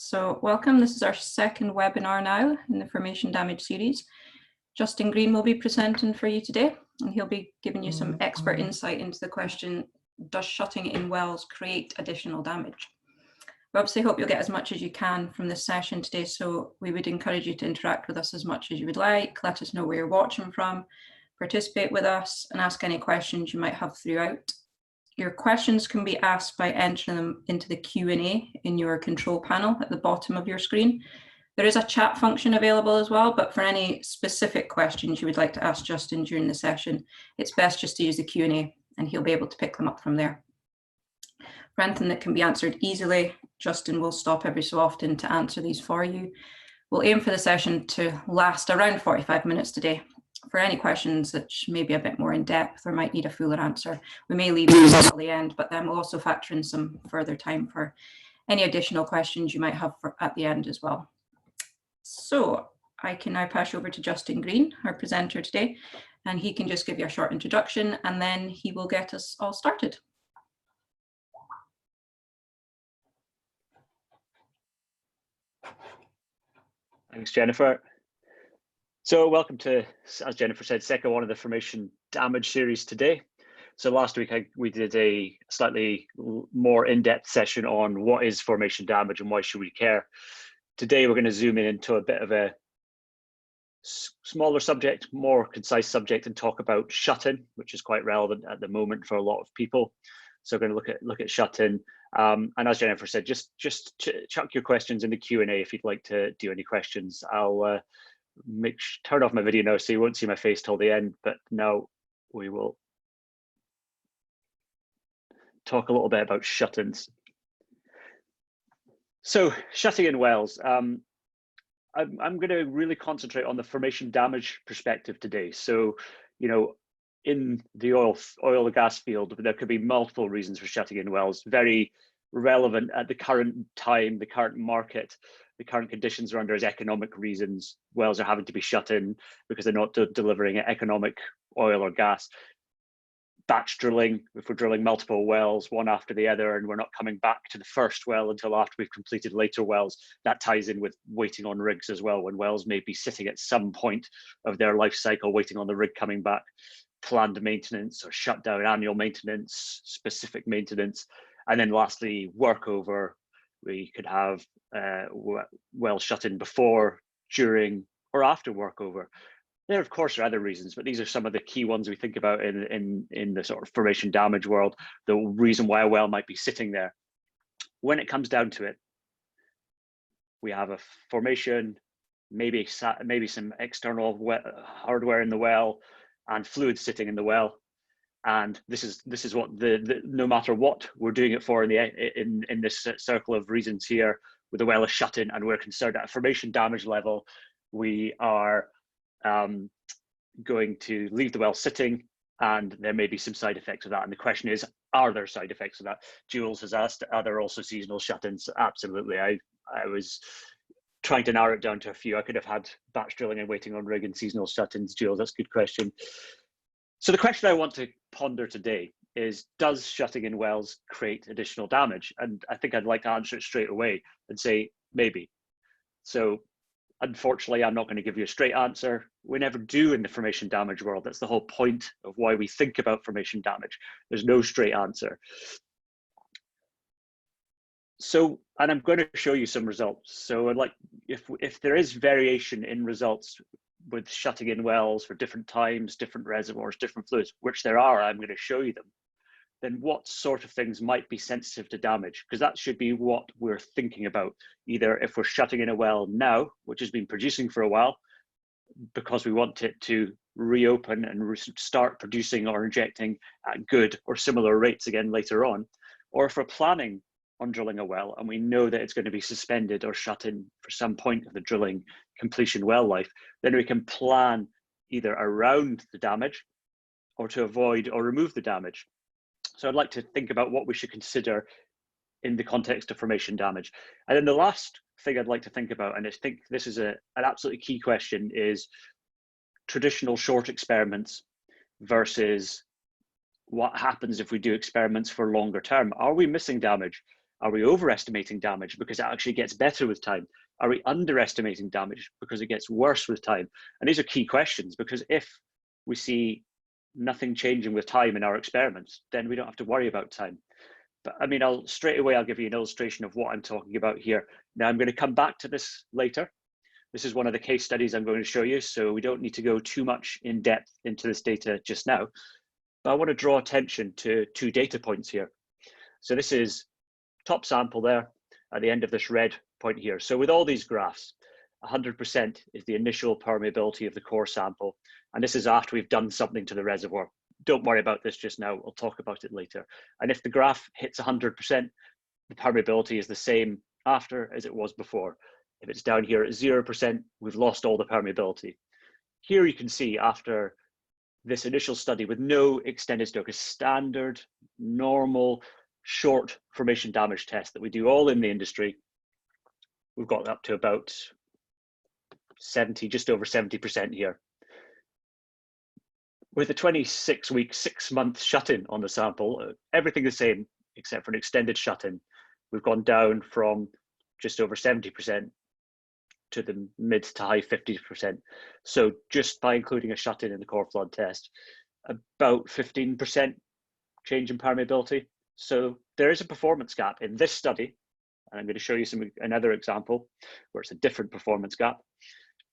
So welcome, this is our second webinar now in the formation damage series. Justin Green will be presenting for you today, and he'll be giving you some expert insight into the question, does shutting in wells create additional damage? We obviously hope you'll get as much as you can from this session today, so we would encourage you to interact with us as much as you would like, let us know where you're watching from, participate with us, and ask any questions you might have throughout. Your questions can be asked by entering them into the Q&A in your control panel at the bottom of your screen. There is a chat function available as well, but for any specific questions you would like to ask Justin during the session, it's best just to use the Q&A and he'll be able to pick them up from there. For anything that can be answered easily, Justin will stop every so often to answer these for you. We'll aim for the session to last around 45 minutes today. For any questions that may be a bit more in depth or might need a fuller answer, we may leave these until the end, but then we'll also factor in some further time for any additional questions you might have at the end as well. So I can now pass you over to Justin Green, our presenter today, and he can just give you a short introduction and then he will get us all started. Thanks, Jennifer. So welcome to, as Jennifer said, second one of the formation damage series today. So last week we did a slightly more in-depth session on what is formation damage and why should we care. Today we're going to zoom in into a bit of a smaller subject, more concise subject, and talk about shut-in, which is quite relevant at the moment for a lot of people. So we're going to look at shut-in. And as Jennifer said, just chuck your questions in the Q&A if you'd like to do any questions. I'll turn off my video now so you won't see my face till the end, but now we will talk a little bit about shut-ins. So shutting in wells, I'm going to really concentrate on the formation damage perspective today. So, you know, in the oil and gas field, there could be multiple reasons for shutting in wells, very relevant at the current time, the current market. The current conditions are under as economic reasons. Wells are having to be shut in because they're not delivering economic oil or gas. Batch drilling, if we're drilling multiple wells, one after the other, and we're not coming back to the first well until after we've completed later wells, that ties in with waiting on rigs as well, when wells may be sitting at some point of their life cycle, waiting on the rig coming back. Planned maintenance or shutdown, annual maintenance, specific maintenance. And then lastly, workover. We could have wells shut in before, during, or after workover. There, of course, are other reasons, but these are some of the key ones we think about in the sort of formation damage world, the reason why a well might be sitting there. When it comes down to it, we have a formation, maybe some external hardware in the well, and fluid sitting in the well. And this is what no matter what we're doing it for in this circle of reasons here, with the well is shut in and we're concerned at a formation damage level, we are going to leave the well sitting, and there may be some side effects of that. And the question is, are there side effects of that? Jules has asked, are there also seasonal shut-ins? Absolutely. I was trying to narrow it down to a few. I could have had batch drilling and waiting on rig and seasonal shut-ins. Jules, that's a good question. So the question I want to ponder today is, does shutting in wells create additional damage? And I think I'd like to answer it straight away and say, maybe. So unfortunately, I'm not going to give you a straight answer. We never do in the formation damage world. That's the whole point of why we think about formation damage. There's no straight answer. So, and I'm going to show you some results. So I'd like, if there is variation in results with shutting in wells for different times, different reservoirs, different fluids, which there are, I'm going to show you them, then what sort of things might be sensitive to damage? Because that should be what we're thinking about. Either if we're shutting in a well now, which has been producing for a while, because we want it to reopen and start producing or injecting at good or similar rates again later on, or if we're planning on drilling a well and we know that it's going to be suspended or shut in for some point of the drilling completion well life, then we can plan either around the damage or to avoid or remove the damage. So I'd like to think about what we should consider in the context of formation damage. And then the last thing I'd like to think about, and I think this is an absolutely key question, is traditional short experiments versus what happens if we do experiments for longer term. Are we missing damage? Are we overestimating damage because it actually gets better with time? Are we underestimating damage because it gets worse with time? And these are key questions, because if we see nothing changing with time in our experiments, then we don't have to worry about time. But I mean, I'll give you an illustration of what I'm talking about here. Now, I'm going to come back to this later. This is one of the case studies I'm going to show you, so we don't need to go too much in depth into this data just now. But I want to draw attention to 2 data points here. So this is top sample there at the end of this red point here. So with all these graphs, 100% is the initial permeability of the core sample. And this is after we've done something to the reservoir. Don't worry about this just now, we'll talk about it later. And if the graph hits 100%, the permeability is the same after as it was before. If it's down here at 0%, we've lost all the permeability. Here you can see after this initial study with no extended stroke, a standard, normal, short formation damage test that we do all in the industry, we've got up to about 70, just over 70% here. With a 26-week, 6-month shut-in on the sample, everything the same except for an extended shut-in, we've gone down from just over 70% to the mid to high 50%. So just by including a shut-in in the core flood test, about 15% change in permeability. So there is a performance gap in this study, and I'm going to show you another example where it's a different performance gap.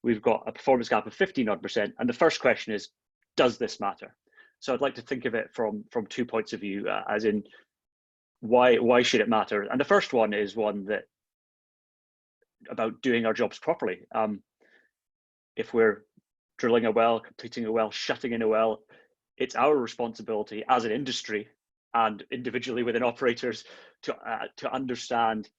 We've got a performance gap of 15%, and the first question is, does this matter? So I'd like to think of it from 2 points of view, as in why should it matter? And the first one is one that about doing our jobs properly. If we're drilling a well, completing a well, shutting in a well, it's our responsibility as an industry and individually within operators to understand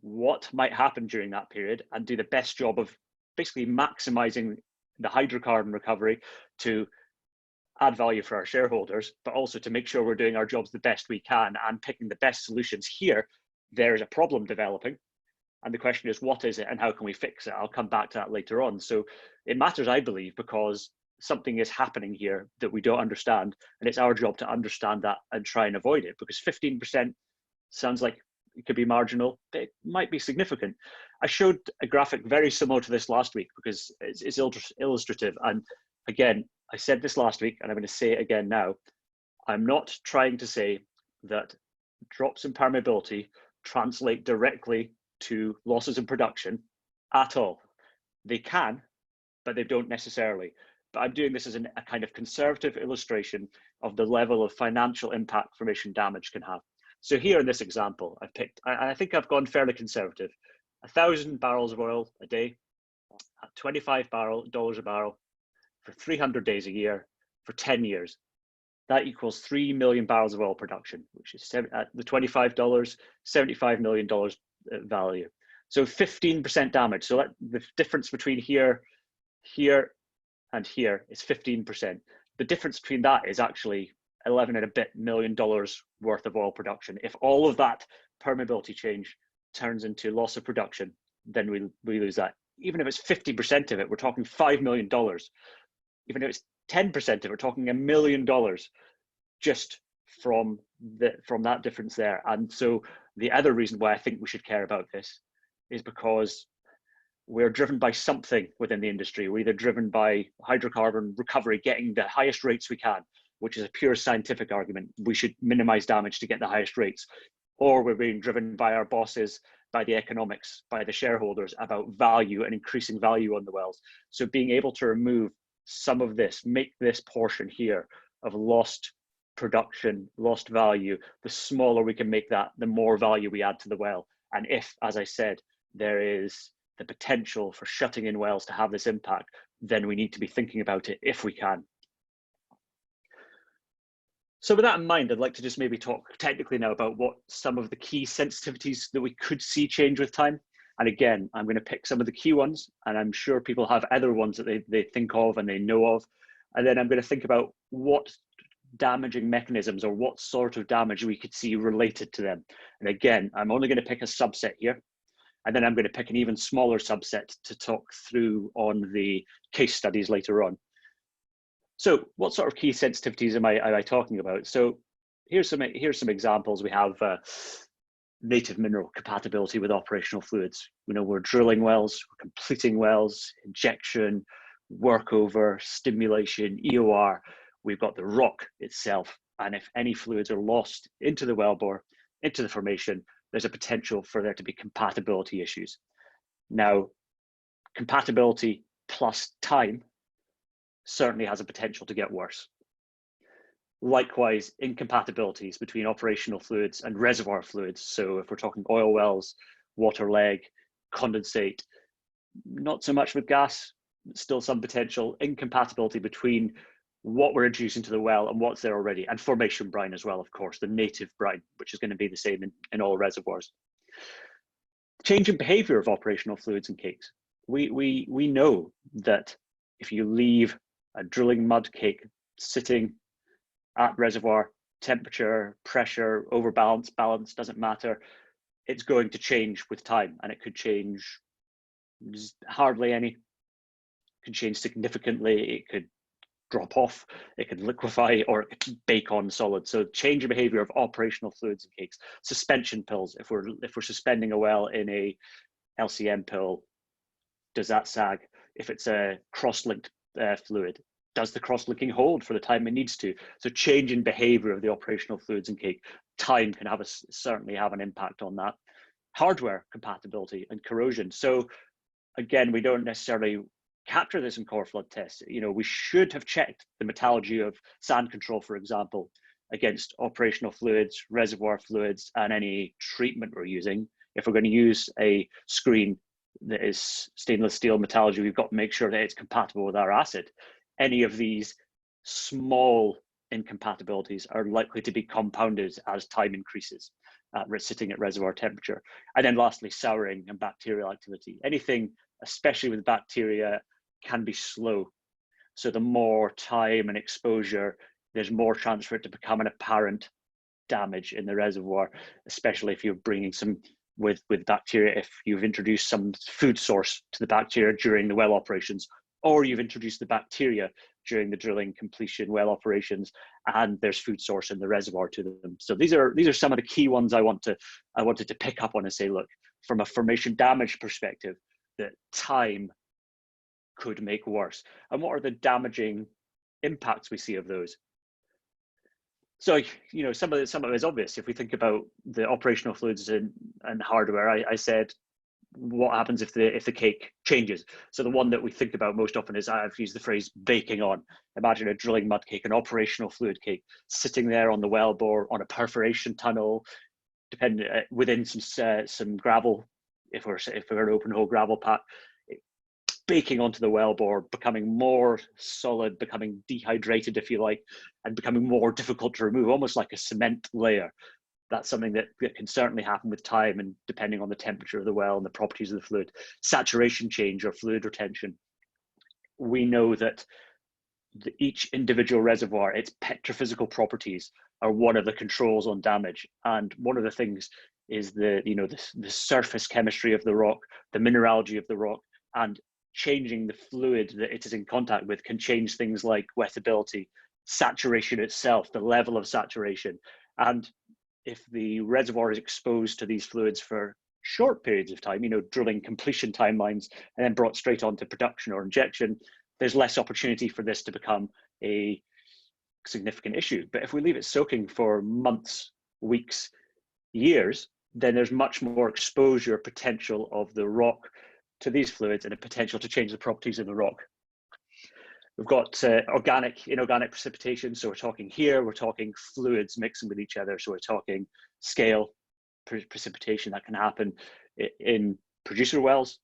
what might happen during that period and do the best job of basically maximizing the hydrocarbon recovery to add value for our shareholders, but also to make sure we're doing our jobs the best we can and picking the best solutions. Here, there is a problem developing, and the question is, what is it and how can we fix it? I'll come back to that later on. So it matters, I believe, because something is happening here that we don't understand, and it's our job to understand that and try and avoid it, because 15% sounds like it could be marginal, but it might be significant. I showed a graphic very similar to this last week because it's illustrative. And again, I said this last week and I'm going to say it again now. I'm not trying to say that drops in permeability translate directly to losses in production at all. They can, but they don't necessarily. But I'm doing this as a kind of conservative illustration of the level of financial impact formation damage can have. So here in this example, I think I've gone fairly conservative. 1,000 barrels of oil a day at $25 a barrel for 300 days a year for 10 years. That equals 3 million barrels of oil production, which is at the $25, $75 million value. So 15% damage. So the difference between here, and here is 15%. The difference between that is actually 11 and a bit million dollars worth of oil production. If all of that permeability change turns into loss of production, then we lose that. Even if it's 50% of it, we're talking $5 million. Even if it's 10% of it, we're talking $1 million just from that difference there. And so the other reason why I think we should care about this is because we're driven by something within the industry. We're either driven by hydrocarbon recovery, getting the highest rates we can, which is a pure scientific argument. We should minimize damage to get the highest rates. Or we're being driven by our bosses, by the economics, by the shareholders about value and increasing value on the wells. So being able to remove some of this, make this portion here of lost production, lost value, the smaller we can make that, the more value we add to the well. And if, as I said, there is the potential for shutting in wells to have this impact, then we need to be thinking about it if we can. So with that in mind, I'd like to just maybe talk technically now about what some of the key sensitivities that we could see change with time. And again, I'm going to pick some of the key ones, and I'm sure people have other ones that they think of and they know of. And then I'm going to think about what damaging mechanisms or what sort of damage we could see related to them. And again, I'm only going to pick a subset here. And then I'm going to pick an even smaller subset to talk through on the case studies later on. So what sort of key sensitivities am I talking about? So here's some examples. We have native mineral compatibility with operational fluids. You know, we're drilling wells, we're completing wells, injection, workover, stimulation, EOR. We've got the rock itself. And if any fluids are lost into the wellbore, into the formation, there's a potential for there to be compatibility issues. Now, compatibility plus time certainly has a potential to get worse. Likewise, incompatibilities between operational fluids and reservoir fluids. So if we're talking oil wells, water leg, condensate, not so much with gas, still some potential incompatibility between what we're introducing to the well and what's there already, and formation brine as well, of course, the native brine, which is going to be the same in all reservoirs. Change in behavior of operational fluids and cakes. We know that if you leave a drilling mud cake sitting at reservoir, temperature, pressure, overbalance, balance, doesn't matter, it's going to change with time, and it could change hardly any, could change significantly, it could drop off, it could liquefy, or it could bake on solid. So change in behavior of operational fluids and cakes. Suspension pills, if we're suspending a well in a LCM pill, does that sag? If it's a cross-linked fluid, does the cross-linking hold for the time it needs to? So change in behavior of the operational fluids and cake, time can certainly have an impact on that. Hardware compatibility and corrosion. So again, we don't necessarily capture this in core flood tests. You know, we should have checked the metallurgy of sand control, for example, against operational fluids, reservoir fluids, and any treatment we're using. If we're going to use a screen that is stainless steel metallurgy, we've got to make sure that it's compatible with our acid. Any of these small incompatibilities are likely to be compounded as time increases, sitting at reservoir temperature. And then lastly, souring and bacterial activity. Anything, especially with bacteria, can be slow. So the more time and exposure, there's more chance for it to become an apparent damage in the reservoir, especially if you're bringing some with bacteria, if you've introduced some food source to the bacteria during the well operations, or you've introduced the bacteria during the drilling, completion, well operations, and there's food source in the reservoir to them. So these are some of the key ones I wanted to pick up on and say, look, from a formation damage perspective, that time could make worse. And what are the damaging impacts we see of those? So, you know, some of it is obvious. If we think about the operational fluids and hardware, I said, what happens if the cake changes? So the one that we think about most often is, I've used the phrase baking on. Imagine a drilling mud cake, an operational fluid cake, sitting there on the wellbore on a perforation tunnel, within some gravel. If we're an open hole gravel pack, baking onto the wellbore, becoming more solid, becoming dehydrated, if you like, and becoming more difficult to remove, almost like a cement layer. That's something that can certainly happen with time and depending on the temperature of the well and the properties of the fluid. Saturation change or fluid retention. We know that each individual reservoir, its petrophysical properties are one of the controls on damage. And one of the things is the surface chemistry of the rock, the mineralogy of the rock, and changing the fluid that it is in contact with can change things like wettability, saturation itself, the level of saturation. And if the reservoir is exposed to these fluids for short periods of time, you know, drilling completion timelines and then brought straight on to production or injection, there's less opportunity for this to become a significant issue. But if we leave it soaking for months, weeks, years, then there's much more exposure potential of the rock to these fluids and a potential to change the properties of the rock. We've got organic, inorganic precipitation. So we're talking fluids mixing with each other. So we're talking scale precipitation that can happen in producer wells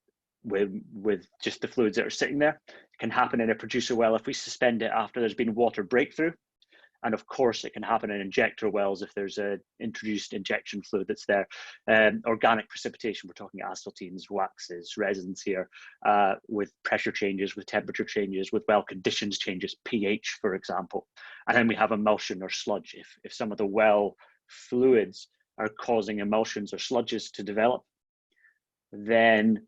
with just the fluids that are sitting there. It can happen in a producer well if we suspend it after there's been water breakthrough. And of course, it can happen in injector wells if there's an introduced injection fluid that's there. Organic precipitation, we're talking asphaltenes, waxes, resins here, with pressure changes, with temperature changes, with well conditions changes, pH, for example. And then we have emulsion or sludge. If some of the well fluids are causing emulsions or sludges to develop, then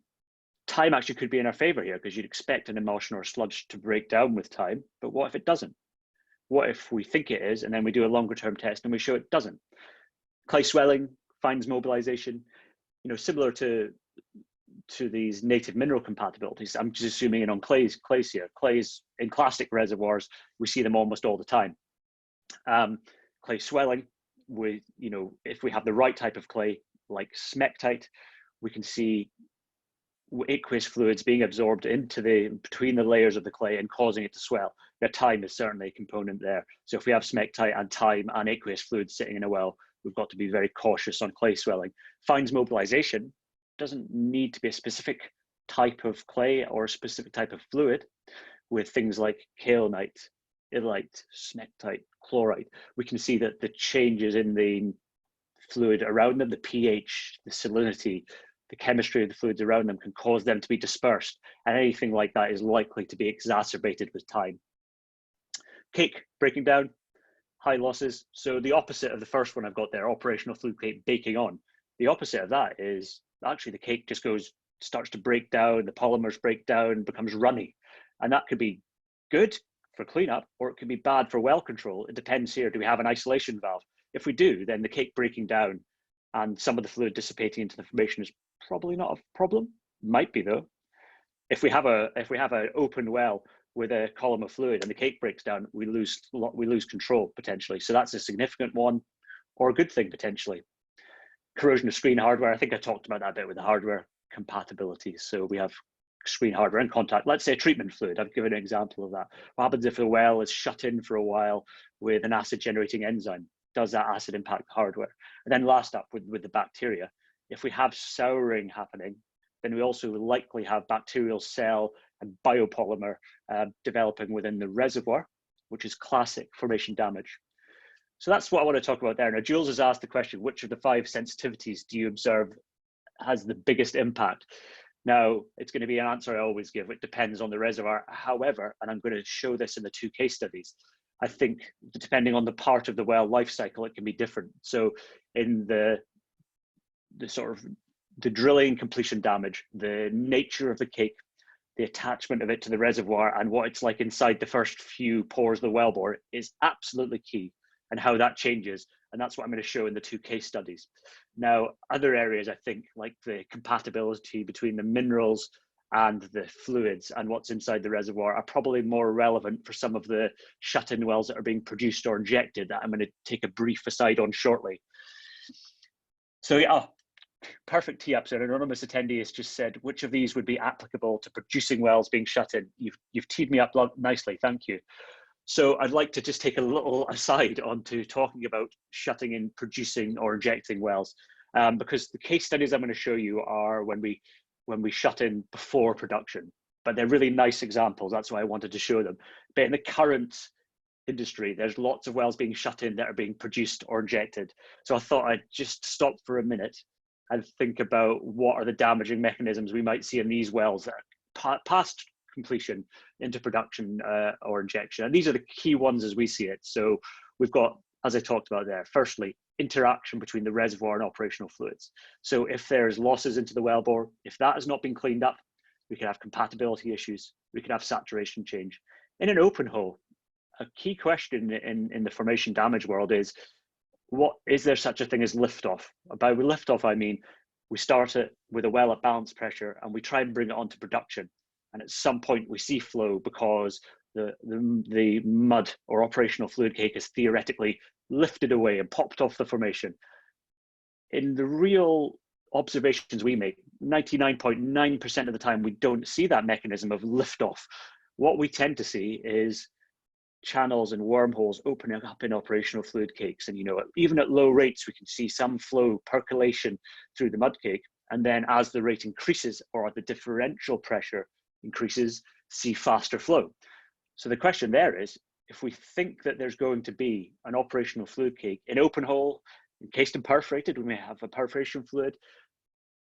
time actually could be in our favor here, because you'd expect an emulsion or sludge to break down with time. But what if it doesn't? What if we think it is, and then we do a longer term test and we show it doesn't? Clay swelling, fines mobilization, similar to these native mineral compatibilities. I'm just zooming in on clays here. Clays in classic reservoirs, we see them almost all the time. Clay swelling, if we have the right type of clay, like smectite, we can see aqueous fluids being absorbed between the layers of the clay and causing it to swell. Now, time is certainly a component there. So if we have smectite and time and aqueous fluids sitting in a well, we've got to be very cautious on clay swelling. Fines mobilization doesn't need to be a specific type of clay or a specific type of fluid. With things like kaolinite, illite, smectite, chlorite, we can see that the changes in the fluid around them, the pH, the salinity, the chemistry of the fluids around them can cause them to be dispersed, and anything like that is likely to be exacerbated with time. Cake breaking down, high losses. So the opposite of the first one I've got there, operational fluid cake baking on. The opposite of that is actually the cake just starts to break down, the polymers break down, becomes runny. And that could be good for cleanup, or it could be bad for well control. It depends here, do we have an isolation valve? If we do, then the cake breaking down and some of the fluid dissipating into the formation is probably not a problem. Might be though. If we have an open well with a column of fluid and the cake breaks down, we lose control potentially. So that's a significant one, or a good thing potentially. Corrosion of screen hardware. I think I talked about that a bit with the hardware compatibility. So we have screen hardware in contact. Let's say a treatment fluid. I've given an example of that. What happens if the well is shut in for a while with an acid generating enzyme? Does that acid impact the hardware? And then last up with the bacteria, if we have souring happening, then we also likely have bacterial cell and biopolymer developing within the reservoir, which is classic formation damage. So that's what I want to talk about there. Now, Jules has asked the question, which of the 5 sensitivities do you observe has the biggest impact? Now, it's going to be an answer I always give. It depends on the reservoir. However, and I'm going to show this in the 2 case studies, I think depending on the part of the well life cycle, it can be different. So in the sort of the drilling completion damage, the nature of the cake, the attachment of it to the reservoir, and what it's like inside the first few pours of the wellbore is absolutely key, and how that changes. And that's what I'm going to show in the 2 case studies. Now, other areas, I think, like the compatibility between the minerals and the fluids and what's inside the reservoir, are probably more relevant for some of the shut-in wells that are being produced or injected, that I'm going to take a brief aside on shortly. So yeah, perfect tee up. So an anonymous attendee has just said, which of these would be applicable to producing wells being shut in? You've teed me up nicely, thank you. So I'd like to just take a little aside onto talking about shutting in, producing or injecting wells, because the case studies I'm going to show you are when we shut in before production, but they're really nice examples. That's why I wanted to show them. But in the current industry, there's lots of wells being shut in that are being produced or injected. So I thought I'd just stop for a minute and think about what are the damaging mechanisms we might see in these wells that are past completion into production or injection. And these are the key ones as we see it. So we've got, as I talked about there, firstly, interaction between the reservoir and operational fluids. So if there's losses into the wellbore, if that has not been cleaned up, we can have compatibility issues, we can have saturation change. In an open hole, a key question in the formation damage world is, is there such a thing as liftoff? By liftoff, I mean, we start it with a well at balance pressure and we try and bring it onto production. And at some point we see flow because the mud or operational fluid cake is theoretically lifted away and popped off the formation. In the real observations we make, 99.9% of the time, we don't see that mechanism of liftoff. What we tend to see is channels and wormholes opening up in operational fluid cakes. And even at low rates, we can see some flow, percolation through the mud cake. And then as the rate increases, or the differential pressure increases, see faster flow. So the question there is, if we think that there's going to be an operational fluid cake in open hole, encased and perforated, we may have a perforation fluid.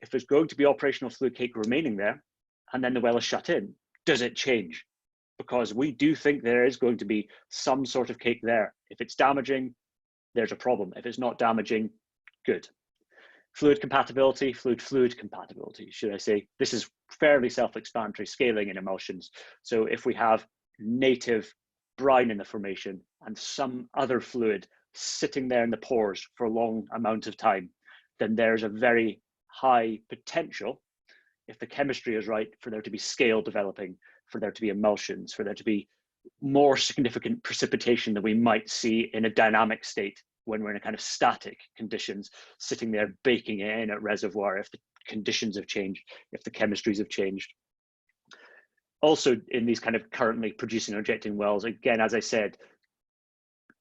If there's going to be operational fluid cake remaining there, and then the well is shut in, does it change? Because we do think there is going to be some sort of cake there. If it's damaging, there's a problem. If it's not damaging, good. Fluid compatibility, fluid compatibility, should I say. This is fairly self-explanatory, scaling in emulsions. So if we have native brine in the formation and some other fluid sitting there in the pores for a long amount of time, then there's a very high potential, if the chemistry is right, for there to be scale developing, for there to be emulsions, for there to be more significant precipitation than we might see in a dynamic state when we're in a kind of static conditions, sitting there baking it in at reservoir, if the conditions have changed, if the chemistries have changed. Also, in these kind of currently producing or injecting wells, again, as I said,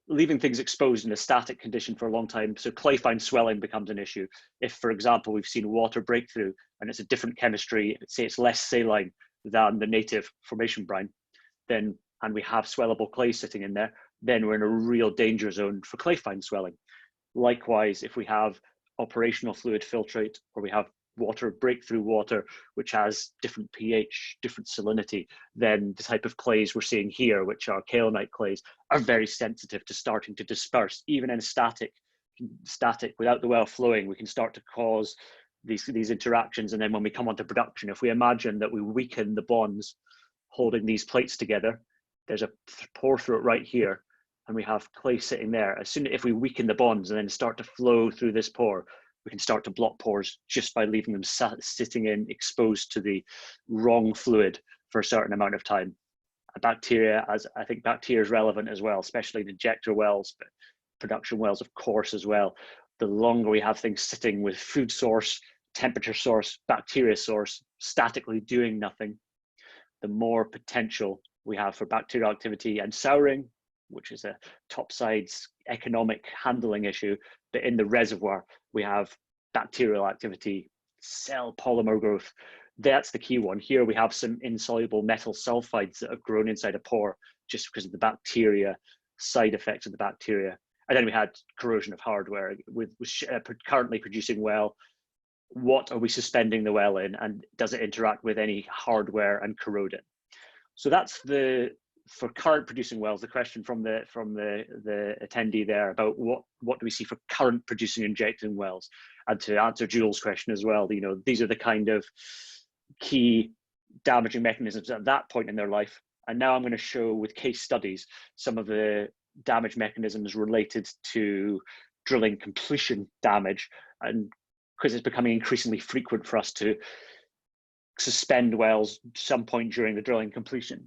leaving things exposed in a static condition for a long time, so clay fine swelling becomes an issue. If, for example, we've seen water breakthrough and it's a different chemistry, say it's less saline than the native formation brine, then, and we have swellable clay sitting in there, then we're in a real danger zone for clay fine swelling. Likewise, if we have operational fluid filtrate, or we have water, breakthrough water, which has different pH, different salinity, then the type of clays we're seeing here, which are kaolinite clays, are very sensitive to starting to disperse. Even in static, without the well flowing, we can start to cause these interactions. And then when we come onto production, if we imagine that we weaken the bonds holding these plates together, there's a pore through it right here, and we have clay sitting there. As soon as if we weaken the bonds and then start to flow through this pore, we can start to block pores just by leaving them sitting in, exposed to the wrong fluid for a certain amount of time. Bacteria, as I think bacteria is relevant as well, especially in injector wells, but production wells, of course, as well. The longer we have things sitting with food source, temperature source, bacteria source, statically doing nothing, the more potential we have for bacterial activity and souring, which is a topsides economic handling issue. But in the reservoir, we have bacterial activity, cell polymer growth. That's the key one. Here we have some insoluble metal sulfides that have grown inside a pore just because of the bacteria, side effects of the bacteria. And then we had corrosion of hardware with currently producing well. What are we suspending the well in, and does it interact with any hardware and corrode it? So that's for current producing wells, the question from the attendee there about what do we see for current producing injecting wells, and to answer Jules' question as well, you know, these are the kind of key damaging mechanisms at that point in their life. And now I'm going to show with case studies some of the damage mechanisms related to drilling completion damage, and because it's becoming increasingly frequent for us to suspend wells some point during the drilling completion.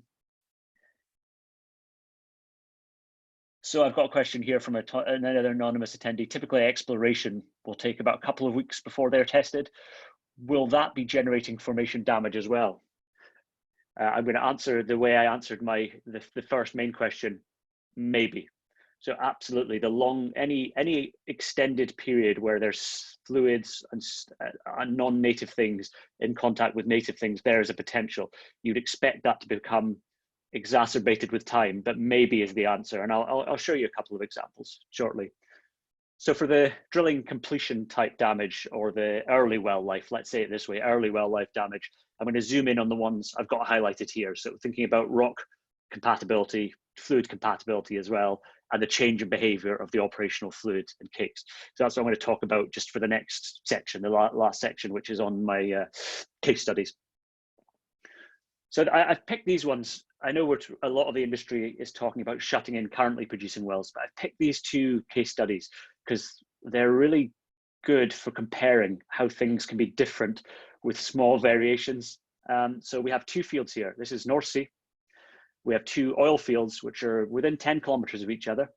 So I've got a question here from another anonymous attendee. Typically, exploration will take about a couple of weeks before they're tested. Will that be generating formation damage as well? I'm going to answer the way I answered the first main question. Maybe. So absolutely, any extended period where there's fluids and non-native things in contact with native things, there is a potential. You'd expect that to become exacerbated with time, but maybe is the answer. And I'll show you a couple of examples shortly. So for the drilling completion type damage, or the early well life, let's say it this way, early well life damage, I'm going to zoom in on the ones I've got highlighted here. So thinking about rock compatibility, fluid compatibility as well, and the change in behavior of the operational fluid and cakes. So that's what I'm going to talk about just for the next section, the last section, which is on my case studies. So I've picked these ones. I know a lot of the industry is talking about shutting in currently producing wells, but I've picked these two case studies because they're really good for comparing how things can be different with small variations. So we have two fields here. This is North Sea. We have two oil fields which are within 10 kilometers of each other.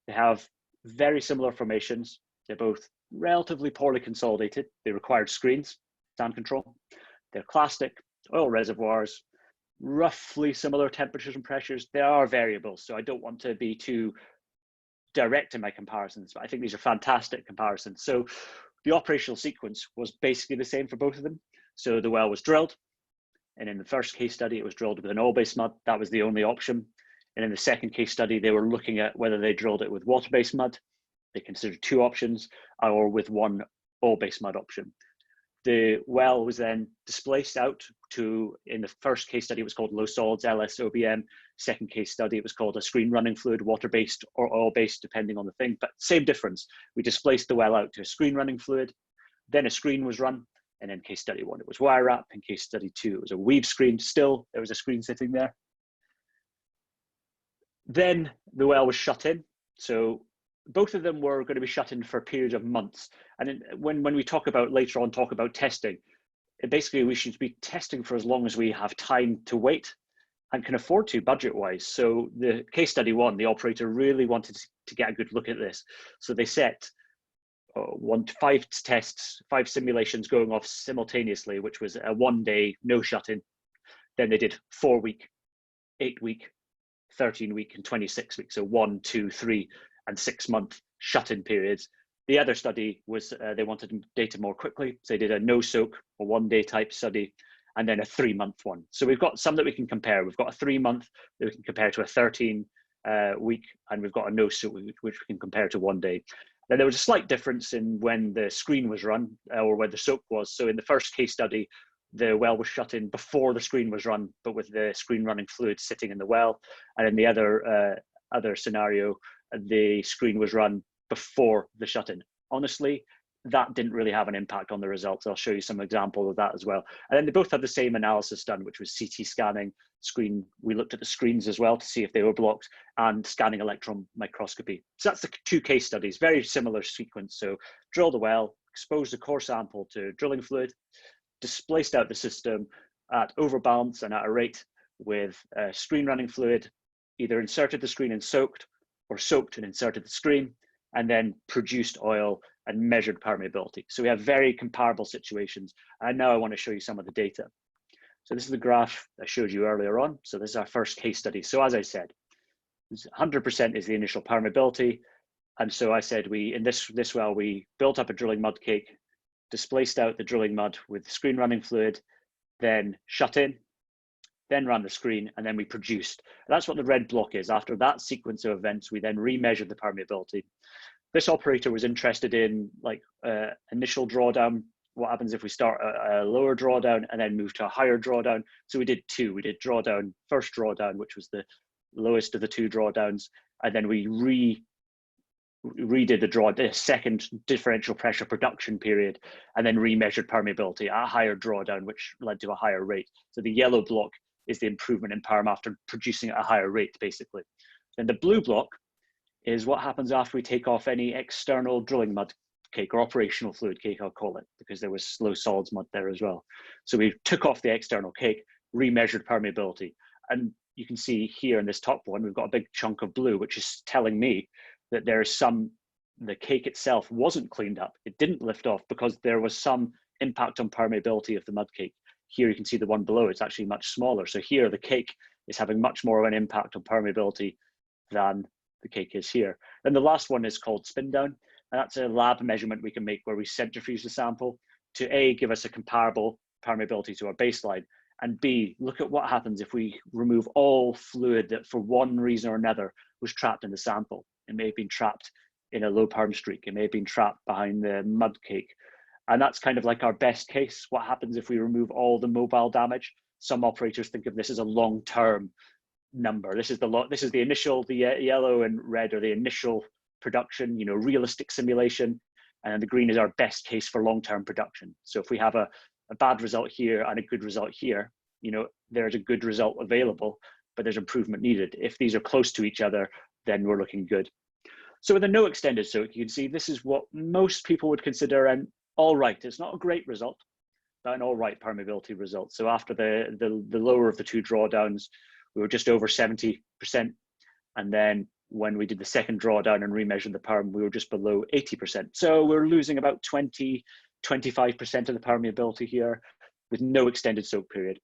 They have very similar formations. They're both relatively poorly consolidated. They required screens, sand control. They're clastic oil reservoirs, roughly similar temperatures and pressures. They are variable, so I don't want to be too direct in my comparisons, but I think these are fantastic comparisons. So the operational sequence was basically the same for both of them. So the well was drilled, and in the first case study, it was drilled with an oil-based mud. That was the only option. And in the second case study, they were looking at whether they drilled it with water-based mud. They considered two options, or with one oil-based mud option. The well was then displaced out to, in the first case study, it was called low solids LSOBM. Second case study, it was called a screen running fluid, water-based or oil-based, depending on the thing, but same difference. We displaced the well out to a screen running fluid, then a screen was run, and in case study 1, it was wire wrap. In case study 2, it was a weave screen. Still, there was a screen sitting there. Then the well was shut in. So both of them were going to be shut in for a period of months. And when we talk about later on, talk about testing, basically we should be testing for as long as we have time to wait and can afford to budget-wise. So the case study one, the operator really wanted to get a good look at this. So they set 5 tests, 5 simulations going off simultaneously, which was a 1-day no shut-in. Then they did 4-week, 8-week, 13-week, and 26-week. So 1, 2, 3, and 6-month shut-in periods. The other study was they wanted data more quickly. So they did a no soak, a 1-day type study, and then a 3-month one. So we've got some that we can compare. We've got a 3-month that we can compare to a 13-week, and we've got a no soak, which we can compare to 1 day. Then there was a slight difference in when the screen was run or where the soak was. So in the first case study, the well was shut in before the screen was run, but with the screen running fluid sitting in the well. And in the other scenario, the screen was run before the shut-in. Honestly, that didn't really have an impact on the results. I'll show you some example of that as well. And then they both had the same analysis done, which was CT scanning screen. We looked at the screens as well to see if they were blocked, and scanning electron microscopy. So that's the 2 case studies, very similar sequence. So drill the well, expose the core sample to drilling fluid, displaced out the system at overbalance and at a rate with screen running fluid, either inserted the screen and soaked, or soaked and inserted the screen, and then produced oil and measured permeability. So we have very comparable situations. And now I want to show you some of the data. So this is the graph I showed you earlier on. So this is our first case study. So as I said, 100% is the initial permeability. And so I said in this well, we built up a drilling mud cake, displaced out the drilling mud with screen running fluid, then shut in, then ran the screen, and then we produced. That's what the red block is. After that sequence of events, we then remeasured the permeability. This operator was interested in initial drawdown. What happens if we start a lower drawdown and then move to a higher drawdown? So we did 2. We did first drawdown, which was the lowest of the 2 drawdowns, and then we redid the second differential pressure production period, and then remeasured permeability at a higher drawdown, which led to a higher rate. So the yellow block is the improvement in perm after producing at a higher rate, basically. Then the blue block is what happens after we take off any external drilling mud cake, or operational fluid cake, I'll call it, because there was low solids mud there as well. So we took off the external cake, remeasured permeability. And you can see here in this top one, we've got a big chunk of blue, which is telling me that the cake itself wasn't cleaned up. It didn't lift off because there was some impact on permeability of the mud cake. Here you can see the one below, it's actually much smaller. So here the cake is having much more of an impact on permeability than the cake is here. And the last one is called spin down. And that's a lab measurement we can make where we centrifuge the sample to A, give us a comparable permeability to our baseline, and B, look at what happens if we remove all fluid that for one reason or another was trapped in the sample. It may have been trapped in a low perm streak. It may have been trapped behind the mud cake. And that's kind of like our best case. What happens if we remove all the mobile damage? Some operators think of this as a long-term number. This is the initial, the yellow and red are the initial production, realistic simulation. And the green is our best case for long-term production. So if we have a bad result here and a good result here, there's a good result available, but there's improvement needed. If these are close to each other, then we're looking good. So with a no extended soak, you can see this is what most people would consider an all right. It's not a great result, but an all right permeability result. So after the lower of the 2 drawdowns, we were just over 70%. And then when we did the second drawdown and remeasured the perm, we were just below 80%. So we're losing about 20, 25% of the permeability here with no extended soak period.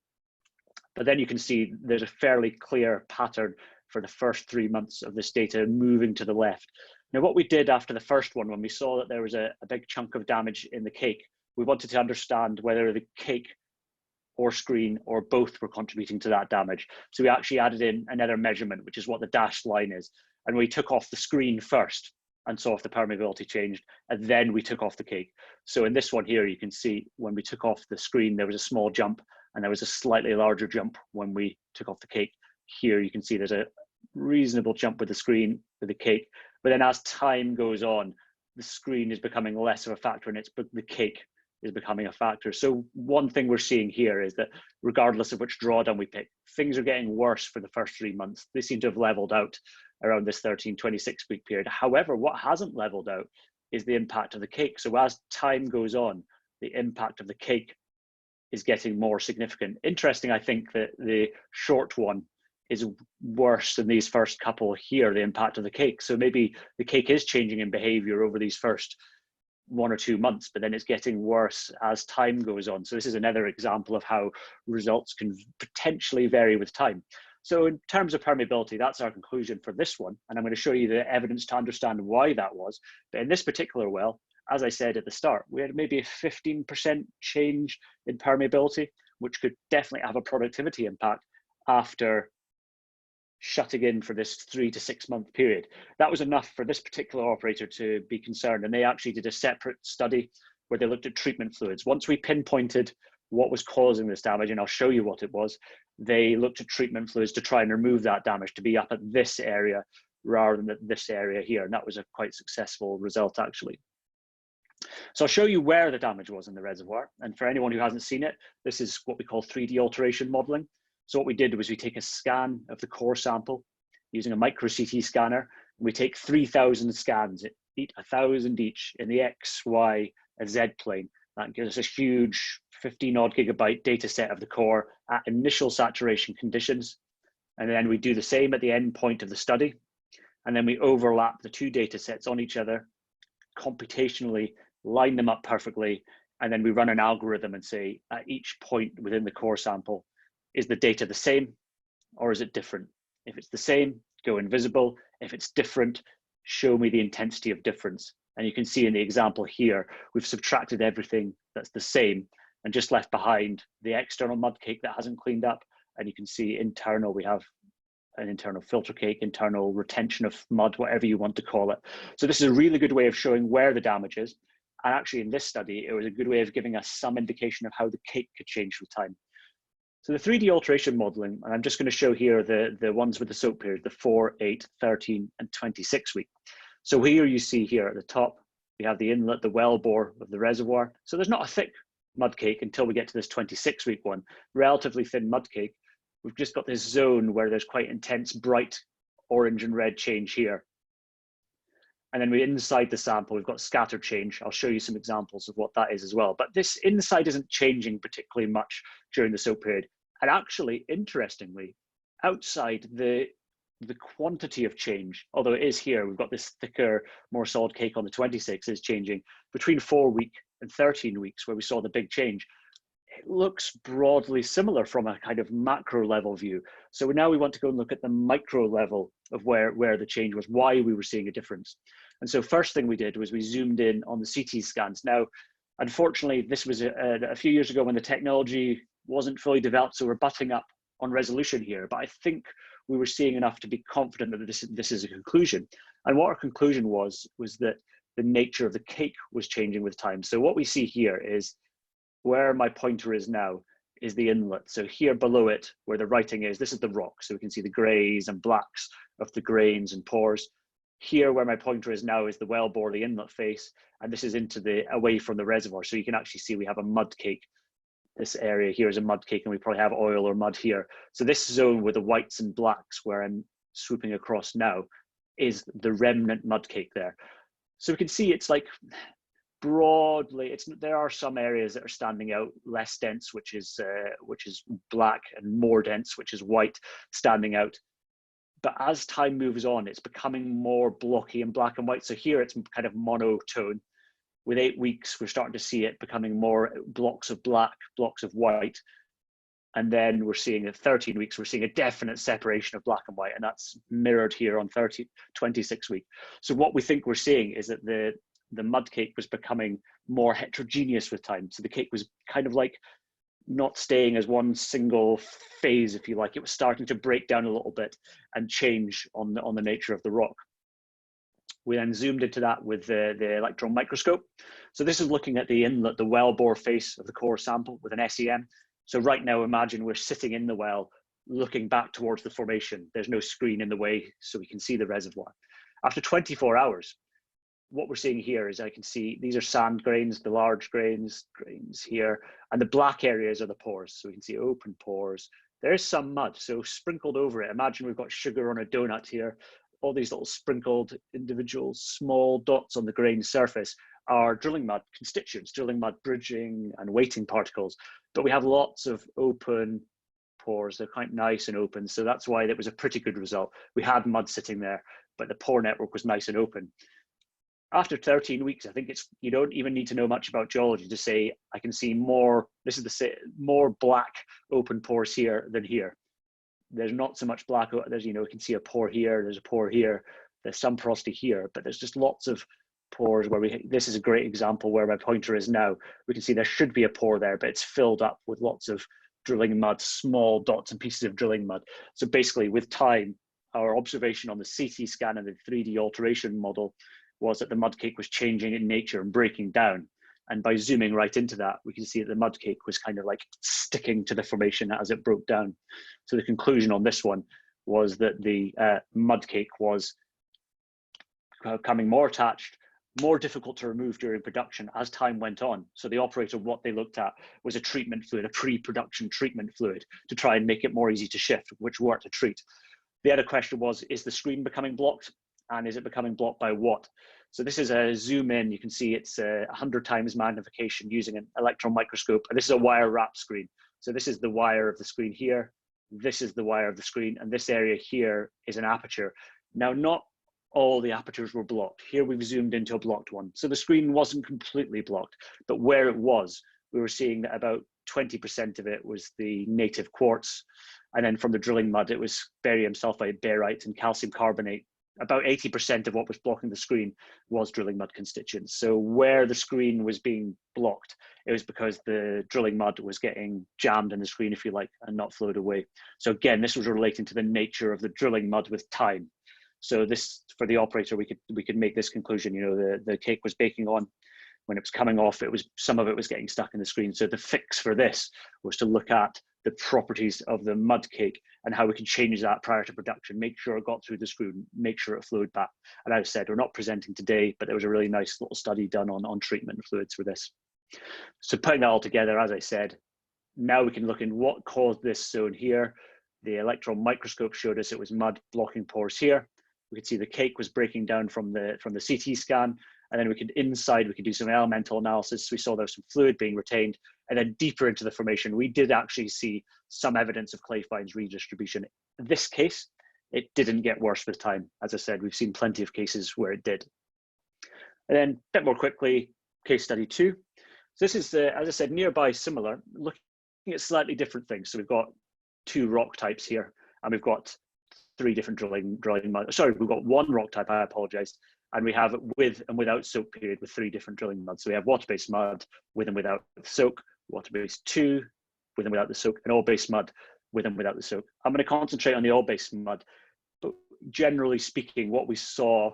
But then you can see there's a fairly clear pattern for the first 3 months of this data moving to the left. Now, what we did after the first one, when we saw that there was a big chunk of damage in the cake, we wanted to understand whether the cake or screen or both were contributing to that damage. So we actually added in another measurement, which is what the dashed line is. And we took off the screen first and saw if the permeability changed, and then we took off the cake. So in this one here, you can see when we took off the screen, there was a small jump, and there was a slightly larger jump when we took off the cake. Here you can see there's a reasonable jump with the screen, with the cake. But then as time goes on, the screen is becoming less of a factor, and the cake is becoming a factor. So one thing we're seeing here is that regardless of which drawdown we pick, things are getting worse for the first 3 months. They seem to have leveled out. around this 26-week period. However, what hasn't leveled out is the impact of the cake. So as time goes on, the impact of the cake is getting more significant. Interesting, I think, that the short one is worse than these first couple here, the impact of the cake. So maybe the cake is changing in behavior over these first 1 or 2 months, but then it's getting worse as time goes on. So this is another example of how results can potentially vary with time. So in terms of permeability, that's our conclusion for this one. And I'm going to show you the evidence to understand why that was. But in this particular well, as I said at the start, we had maybe a 15% change in permeability, which could definitely have a productivity impact after shutting in for this 3 to 6 month period. That was enough for this particular operator to be concerned. And they actually did a separate study where they looked at treatment fluids. Once we pinpointed what was causing this damage, and I'll show you what it was, they looked at treatment fluids to try and remove that damage to be up at this area rather than at this area here. And that was a quite successful result, actually. So I'll show you where the damage was in the reservoir. And for anyone who hasn't seen it, this is what we call 3D alteration modeling. So what we did was we take a scan of the core sample using a micro CT scanner. And we take 3,000 scans, 1,000 each in the X, Y, and Z plane. That gives us a huge 15 odd gigabyte data set of the core at initial saturation conditions. And then we do the same at the end point of the study. And then we overlap the two data sets on each other, computationally line them up perfectly. And then we run an algorithm and say at each point within the core sample, is the data the same or is it different? If it's the same, go invisible. If it's different, show me the intensity of difference. And you can see in the example here, we've subtracted everything that's the same and just left behind the external mud cake that hasn't cleaned up. And you can see internal, we have an internal filter cake, internal retention of mud, whatever you want to call it. So this is a really good way of showing where the damage is. And actually in this study, it was a good way of giving us some indication of how the cake could change with time. So the 3D alteration modeling, and I'm just going to show here the ones with the soak period, the 4, 8, 13, and 26 week. So here you see here at the top, we have the inlet, the well bore of the reservoir. So there's not a thick mud cake until we get to this 26-week one, relatively thin mud cake. We've just got this zone where there's quite intense bright orange and red change here. And then we inside the sample, we've got scatter change. I'll show you some examples of what that is as well. But this inside isn't changing particularly much during the soak period. And actually, interestingly, outside the quantity of change, although it is here, we've got this thicker, more solid cake on the 26 is changing between 4 week and 13 weeks where we saw the big change. It looks broadly similar from a kind of macro level view. So now we want to go and look at the micro level of where the change was, why we were seeing a difference. And so first thing we did was we zoomed in on the CT scans. Now, unfortunately, this was a few years ago when the technology wasn't fully developed, so we're butting up on resolution here. But I think we were seeing enough to be confident that this is a conclusion. And what our conclusion was that the nature of the cake was changing with time. So what we see here is where my pointer is now is the inlet. So here below it, where the writing is, this is the rock. So we can see the grays and blacks of the grains and pores. Here where my pointer is now is the well bore, the inlet face, and this is away from the reservoir. So you can actually see we have a mud cake. This area here is a mud cake and we probably have oil or mud here. So this zone with the whites and blacks where I'm swooping across now is the remnant mud cake there. So we can see it's like, broadly, there are some areas that are standing out less dense, which is black, and more dense, which is white, standing out. But as time moves on, it's becoming more blocky and black and white. So here it's kind of monotone. With 8 weeks, we're starting to see it becoming more blocks of black, blocks of white. And then we're seeing at 13 weeks, we're seeing a definite separation of black and white, and that's mirrored here on 26 week. So what we think we're seeing is that the mud cake was becoming more heterogeneous with time. So the cake was kind of like not staying as one single phase, if you like. It was starting to break down a little bit and change on the nature of the rock. We then zoomed into that with the electron microscope. So this is looking at the inlet, the well bore face of the core sample with an SEM. So right now, imagine we're sitting in the well, looking back towards the formation. There's no screen in the way, so we can see the reservoir. After 24 hours, what we're seeing here is I can see these are sand grains, the large grains here, and the black areas are the pores. So we can see open pores. There's some mud, so sprinkled over it. Imagine we've got sugar on a donut here. all these little sprinkled individual small dots on the grain surface are drilling mud constituents, drilling mud bridging and weighting particles. But we have lots of open pores. They're quite nice and open. So that's why that was a pretty good result. We had mud sitting there, but the pore network was nice and open. After 13 weeks, I think you don't even need to know much about geology to say, I can see more, this is the more black open pores here than here. There's not so much black, there's, you can see a pore here, there's a pore here, there's some porosity here, but there's just lots of pores where this is a great example where my pointer is now. We can see there should be a pore there, but it's filled up with lots of drilling mud, small dots and pieces of drilling mud. So basically with time, our observation on the CT scan and the 3D alteration model was that the mud cake was changing in nature and breaking down. And by zooming right into that, we can see that the mud cake was kind of like sticking to the formation as it broke down. So the conclusion on this one was that the mud cake was becoming more attached, more difficult to remove during production as time went on. So the operator, what they looked at was a treatment fluid, a pre-production treatment fluid to try and make it more easy to shift, which worked to treat. The other question was, is the screen becoming blocked? And is it becoming blocked by what? So this is a zoom in. You can see it's 100 times magnification using an electron microscope. And this is a wire wrap screen. So this is the wire of the screen here. This is the wire of the screen. And this area here is an aperture. Now, not all the apertures were blocked. Here we've zoomed into a blocked one. So the screen wasn't completely blocked, but where it was, we were seeing that about 20% of it was the native quartz. And then from the drilling mud, it was barium sulfide, barite, and calcium carbonate. About 80% of what was blocking the screen was drilling mud constituents. So where the screen was being blocked, it was because the drilling mud was getting jammed in the screen, if you like, and not flowed away. So again, this was relating to the nature of the drilling mud with time. So this, for the operator, we could make this conclusion. The cake was baking on. When it was coming off, some of it was getting stuck in the screen. So the fix for this was to look at the properties of the mud cake and how we can change that prior to production, make sure it got through the screw, make sure it flowed back. And as I said, we're not presenting today, but there was a really nice little study done on treatment fluids for this. So putting that all together, as I said, now we can look in what caused this zone here. The electron microscope showed us it was mud blocking pores here. We could see the cake was breaking down from the CT scan. And then we could do some elemental analysis. We saw there was some fluid being retained. And then deeper into the formation, we did actually see some evidence of clay fines redistribution. In this case, it didn't get worse with time. As I said, we've seen plenty of cases where it did. And then a bit more quickly, case study 2. So this is, as I said, nearby similar, looking at slightly different things. So we've got 2 rock types here, and we've got 3 different drilling mud. Sorry, we've got 1 rock type, I apologize. And we have with and without soak period with 3 different drilling muds. So we have water-based mud with and without the soak, water-based 2 with and without the soak, and oil-based mud with and without the soak. I'm going to concentrate on the oil-based mud, but generally speaking, what we saw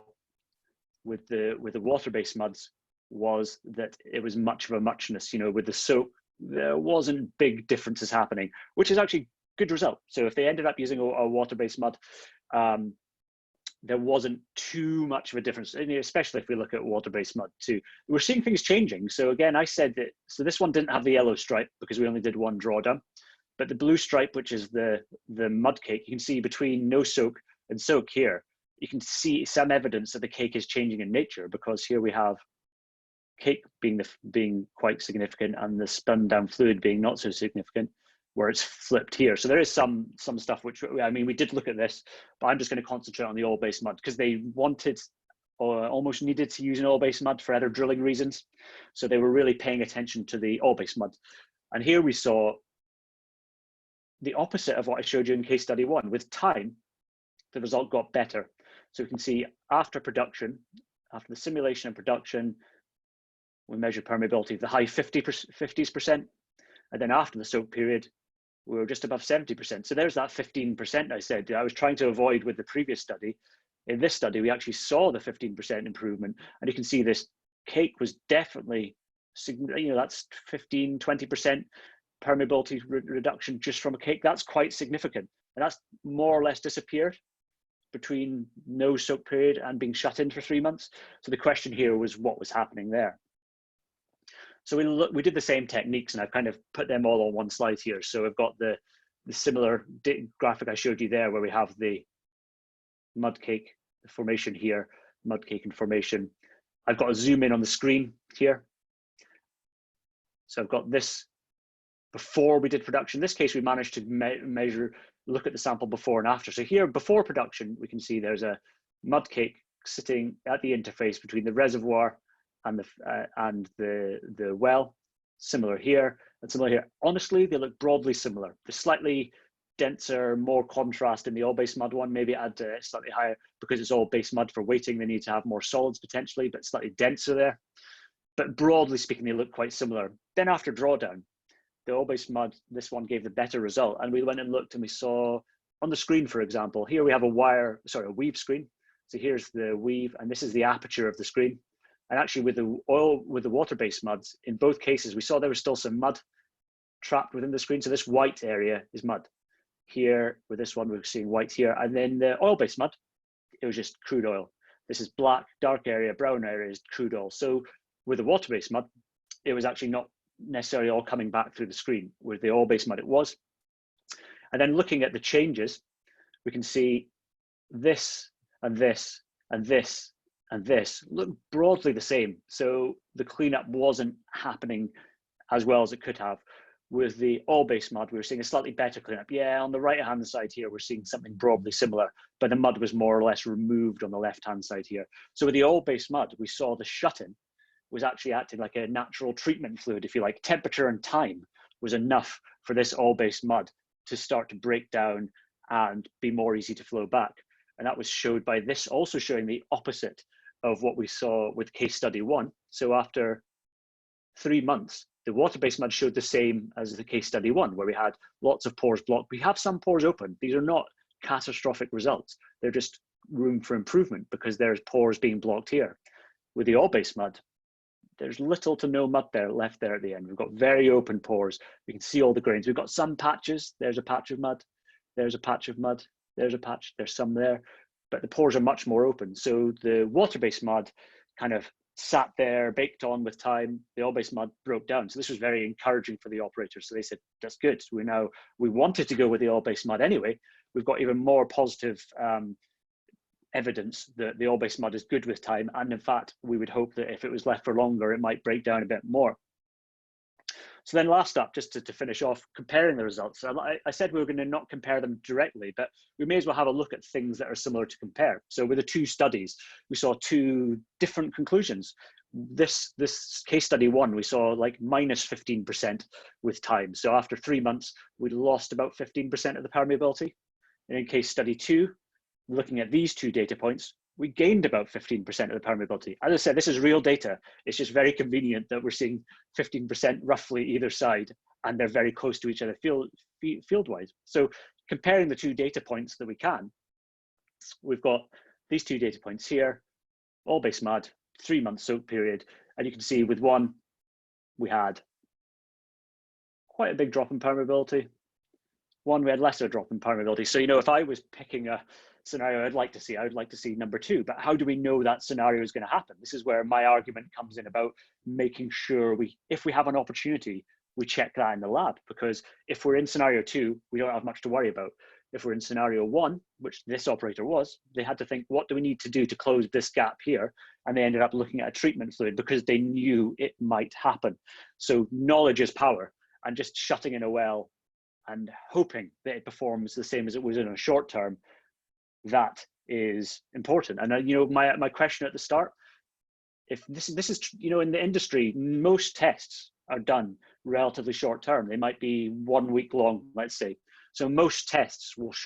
with the water-based muds was that it was much of a muchness. With the soak, there wasn't big differences happening, which is actually a good result. So if they ended up using a water-based mud, there wasn't too much of a difference, especially if we look at water-based mud too. We're seeing things changing. So again, I said that, so this one didn't have the yellow stripe because we only did 1 drawdown, but the blue stripe, which is the mud cake, you can see between no soak and soak here, you can see some evidence that the cake is changing in nature, because here we have cake being quite significant and the spun down fluid being not so significant, where it's flipped here. So there is some stuff which, I mean, we did look at this, but I'm just going to concentrate on the oil-based mud because they wanted or almost needed to use an oil-based mud for other drilling reasons. So they were really paying attention to the oil-based mud. And here we saw the opposite of what I showed you in case study 1. With time, the result got better. So we can see after production, after the simulation and production, we measured permeability of the high 50s%. And then after the soak period, we were just above 70%. So there's that 15% I said I was trying to avoid with the previous study. In this study, we actually saw the 15% improvement. And you can see this cake was definitely, that's 15, 20% permeability reduction just from a cake. That's quite significant. And that's more or less disappeared between no soak period and being shut in for 3 months. So the question here was what was happening there. So we did the same techniques, and I've kind of put them all on one slide here. So we've got the similar graphic I showed you there, where we have the mud cake, formation here, mud cake and formation. I've got a zoom in on the screen here. So I've got this before we did production. In this case, we managed to measure, look at the sample before and after. So here, before production, we can see there's a mud cake sitting at the interface between the reservoir and the well. Similar here and similar here. Honestly, they look broadly similar. The slightly denser, more contrast in the all-base mud one, maybe add slightly higher, because it's all base mud for weighting. They need to have more solids potentially, but slightly denser there. But broadly speaking, they look quite similar. Then after drawdown, the all-base mud, this one gave the better result. And we went and looked and we saw on the screen, for example, here we have a weave screen. So here's the weave, and this is the aperture of the screen. And actually with the water-based muds, in both cases, we saw there was still some mud trapped within the screen. So this white area is mud. Here, with this one, we're seeing white here. And then the oil-based mud, it was just crude oil. This is black, dark area, brown area is crude oil. So with the water-based mud, it was actually not necessarily all coming back through the screen. With the oil-based mud, it was. And then looking at the changes, we can see this and this and this and this look broadly the same. So the cleanup wasn't happening as well as it could have. With the all-base mud, we were seeing a slightly better cleanup. Yeah, on the right-hand side here, we're seeing something broadly similar, but the mud was more or less removed on the left-hand side here. So with the all-base mud, we saw the shut-in was actually acting like a natural treatment fluid, if you like. Temperature and time was enough for this all-base mud to start to break down and be more easy to flow back. And that was showed by this also showing the opposite of what we saw with case study 1. So after 3 months, the water-based mud showed the same as the case study 1, where we had lots of pores blocked. We have some pores open. These are not catastrophic results. They're just room for improvement because there's pores being blocked here. With the all-based mud, there's little to no mud there left there at the end. We've got very open pores. We can see all the grains. We've got some patches. There's a patch of mud. There's a patch of mud. There's a patch. There's some there. But the pores are much more open. So the water-based mud kind of sat there, baked on with time. The all-based mud broke down. So this was very encouraging for the operators. So they said, that's good. We wanted to go with the all-based mud anyway. We've got even more positive evidence that the all-based mud is good with time. And in fact, we would hope that if it was left for longer, it might break down a bit more. So then last up, just to finish off, comparing the results. I said we were going to not compare them directly, but we may as well have a look at things that are similar to compare. So with the 2 studies, we saw 2 different conclusions. This case study 1, we saw like minus 15% with time. So after 3 months, we lost about 15% of the permeability. And in case study 2, looking at these 2 data points, we gained about 15% of the permeability. As I said, this is real data. It's just very convenient that we're seeing 15% roughly either side, and they're very close to each other field-wise. So comparing the 2 data points that we can, we've got these 2 data points here, all-base mud, 3-month soak period. And you can see with one, we had quite a big drop in permeability. One, we had lesser drop in permeability. So, if I was picking a scenario I would like to see number 2, but how do we know that scenario is going to happen? This is where my argument comes in about making sure if we have an opportunity, we check that in the lab, because if we're in scenario 2, we don't have much to worry about. If we're in scenario 1, which this operator was, they had to think, what do we need to do to close this gap here? And they ended up looking at a treatment fluid because they knew it might happen. So knowledge is power, and just shutting in a well and hoping that it performs the same as it was in a short term, that is important. And my question at the start, if this is in the industry, most tests are done relatively short term. They might be 1 week long, let's say. So most tests would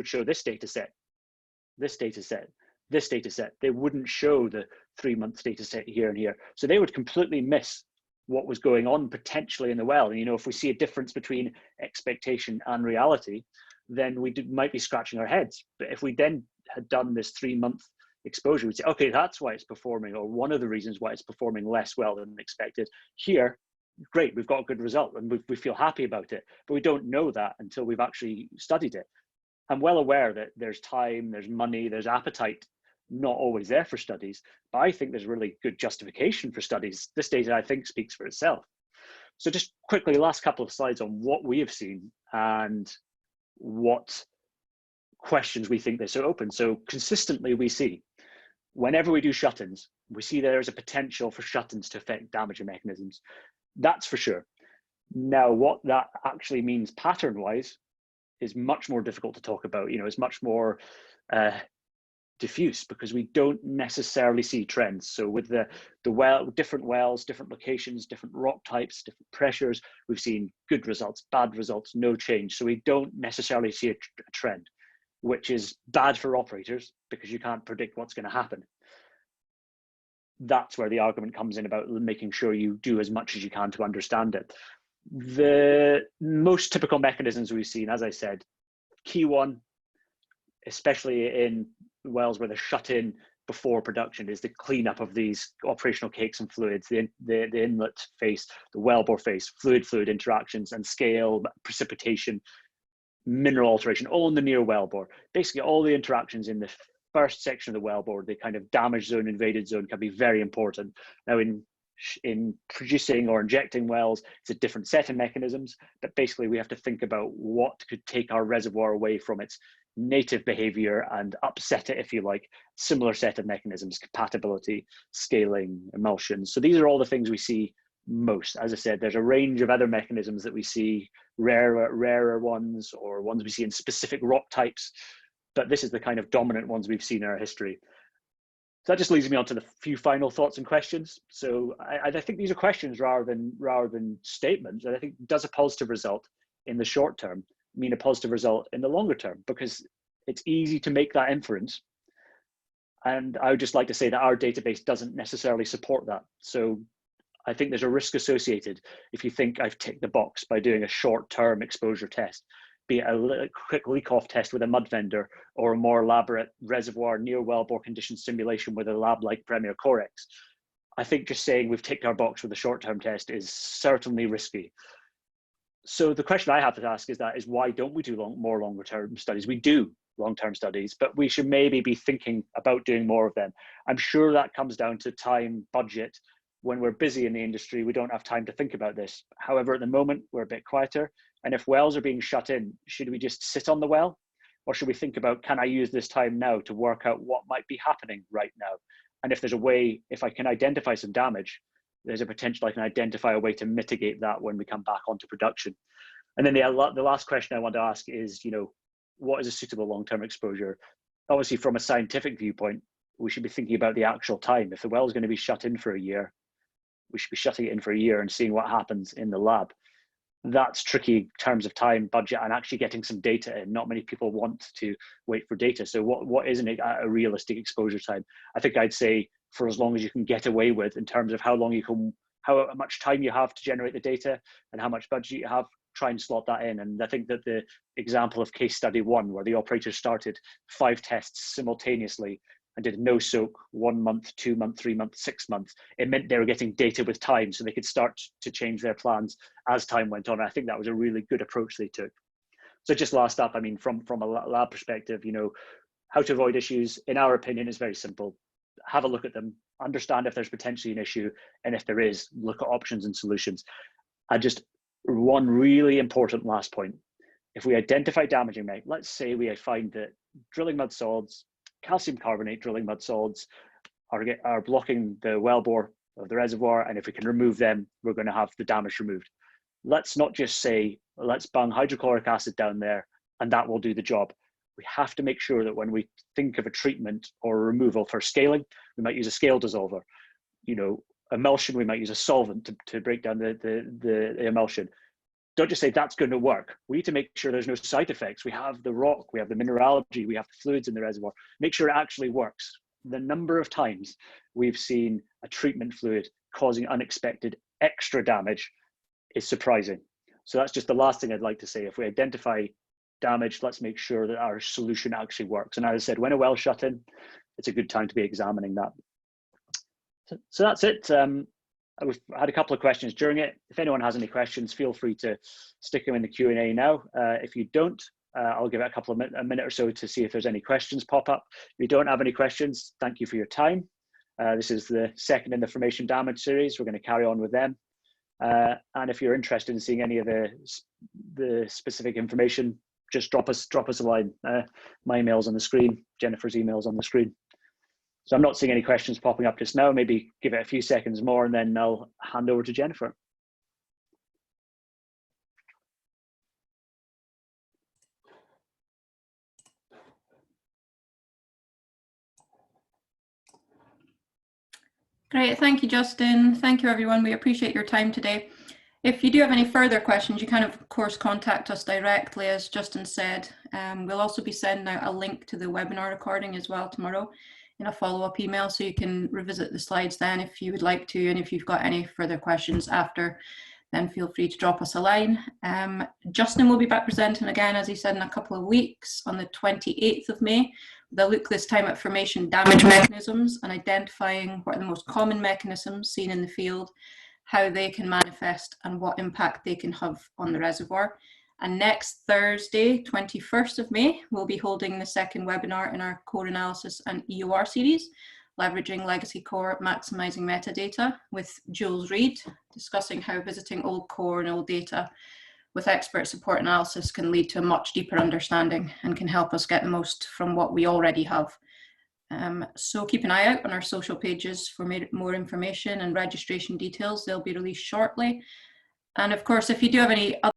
show this data set, this data set, this data set. They wouldn't show the 3-month data set here and here. So they would completely miss what was going on potentially in the well. And if we see a difference between expectation and reality, then we might be scratching our heads. But if we then had done this 3-month exposure, we'd say, okay, that's why it's performing, or one of the reasons why it's performing less well than expected. Here, great, we've got a good result and we feel happy about it, but we don't know that until we've actually studied it. I'm well aware that there's time, there's money, there's appetite not always there for studies, but I think there's really good justification for studies. This data, I think, speaks for itself. So just quickly, last couple of slides on what we have seen and what questions we think this are open. So consistently we see, whenever we do shut-ins, we see there is a potential for shut-ins to affect damaging mechanisms. That's for sure. Now, what that actually means pattern-wise is much more difficult to talk about. It's much more diffuse because we don't necessarily see trends. So with the different wells, different locations, different rock types, different pressures, we've seen good results, bad results, no change. So we don't necessarily see a trend, which is bad for operators because you can't predict what's going to happen. That's where the argument comes in about making sure you do as much as you can to understand it. The most typical mechanisms we've seen, as I said, key one, especially in wells where they're shut in before production, is the cleanup of these operational cakes and fluids, the inlet face, the wellbore face, fluid interactions, and scale, precipitation, mineral alteration, all in the near wellbore. Basically, all the interactions in the first section of the wellbore, the kind of damaged zone, invaded zone, can be very important. Now, in producing or injecting wells, it's a different set of mechanisms, but basically we have to think about what could take our reservoir away from its native behavior and upset it, if you like. Similar set of mechanisms: compatibility, scaling, emulsion. So these are all the things we see most. As I said, there's a range of other mechanisms that we see, rarer ones, or ones we see in specific rock types, but this is the kind of dominant ones we've seen in our history. So that just leads me on to the few final thoughts and questions. So I think these are questions rather than statements. And I think, does a positive result in the short term mean a positive result in the longer term? Because it's easy to make that inference. And I would just like to say that our database doesn't necessarily support that. So I think there's a risk associated if you think I've ticked the box by doing a short-term exposure test, be it a quick leak-off test with a mud vendor or a more elaborate reservoir near wellbore condition simulation with a lab like Premier Corex. I think just saying we've ticked our box with a short-term test is certainly risky. So the question I have to ask is why don't we do more longer-term studies? We do long-term studies, but we should maybe be thinking about doing more of them. I'm sure that comes down to time, budget. When we're busy in the industry, we don't have time to think about this. However, at the moment, we're a bit quieter. And if wells are being shut in, should we just sit on the well? Or should we think about, can I use this time now to work out what might be happening right now? And if there's a way, if I can identify some damage, there's a potential I can identify a way to mitigate that when we come back onto production. And then the last question I want to ask is, what is a suitable long-term exposure? Obviously, from a scientific viewpoint, we should be thinking about the actual time. If the well is going to be shut in for a year, we should be shutting it in for a year and seeing what happens in the lab. That's tricky in terms of time, budget, and actually getting some data in. Not many people want to wait for data. So what isn't a realistic exposure time? I think I'd say for as long as you can get away with, in terms of how much time you have to generate the data and how much budget you have, try and slot that in. And I think that the example of case study 1, where the operator started 5 tests simultaneously and did no soak 1 month, 2 month, 3 month, 6 months, it meant they were getting data with time, so they could start to change their plans as time went on. I think that was a really good approach they took. So just last up, I mean, from a lab perspective, how to avoid issues, in our opinion, is very simple. Have a look at them, understand if there's potentially an issue, and if there is, look at options and solutions. And just one really important last point. If we identify damaging mechanisms, let's say we find that drilling mud solids, calcium carbonate drilling mud solids are blocking the wellbore of the reservoir, and if we can remove them, we're going to have the damage removed. Let's not just say, let's bung hydrochloric acid down there and that will do the job. We have to make sure that when we think of a treatment or a removal for scaling, we might use a scale dissolver. Emulsion, we might use a solvent to break down the emulsion. Don't just say that's going to work. We need to make sure there's no side effects. We have the rock, we have the mineralogy, we have the fluids in the reservoir. Make sure it actually works. The number of times we've seen a treatment fluid causing unexpected extra damage is surprising. So that's just the last thing I'd like to say. If we identify damage, let's make sure that our solution actually works. And as I said, when a well shut in, it's a good time to be examining that. So that's it. We've had a couple of questions during it. If anyone has any questions, feel free to stick them in the Q&A now. If you don't, I'll give it a minute or so to see if there's any questions pop up. If you don't have any questions, thank you for your time. This is the second in the formation damage series. We're going to carry on with them. And if you're interested in seeing any of the specific information, just drop us a line. My email's on the screen. Jennifer's email's on the screen. So I'm not seeing any questions popping up just now. Maybe give it a few seconds more and then I'll hand over to Jennifer. Great, thank you, Justin. Thank you, everyone. We appreciate your time today. If you do have any further questions, you can, of course, contact us directly, as Justin said. We'll also be sending out a link to the webinar recording as well tomorrow in a follow-up email, so you can revisit the slides then if you would like to, and if you've got any further questions after, then feel free to drop us a line. Justin will be back presenting again, as he said, in a couple of weeks on the 28th of May. They'll look this time at formation damage mechanisms and identifying what are the most common mechanisms seen in the field, how they can manifest and what impact they can have on the reservoir. And next Thursday, 21st of May, we'll be holding the second webinar in our core analysis and EOR series, leveraging legacy core, maximizing metadata, with Jules Reed, discussing how visiting old core and old data with expert support analysis can lead to a much deeper understanding and can help us get the most from what we already have. So keep an eye out on our social pages for more information and registration details. They'll be released shortly. And of course, if you do have any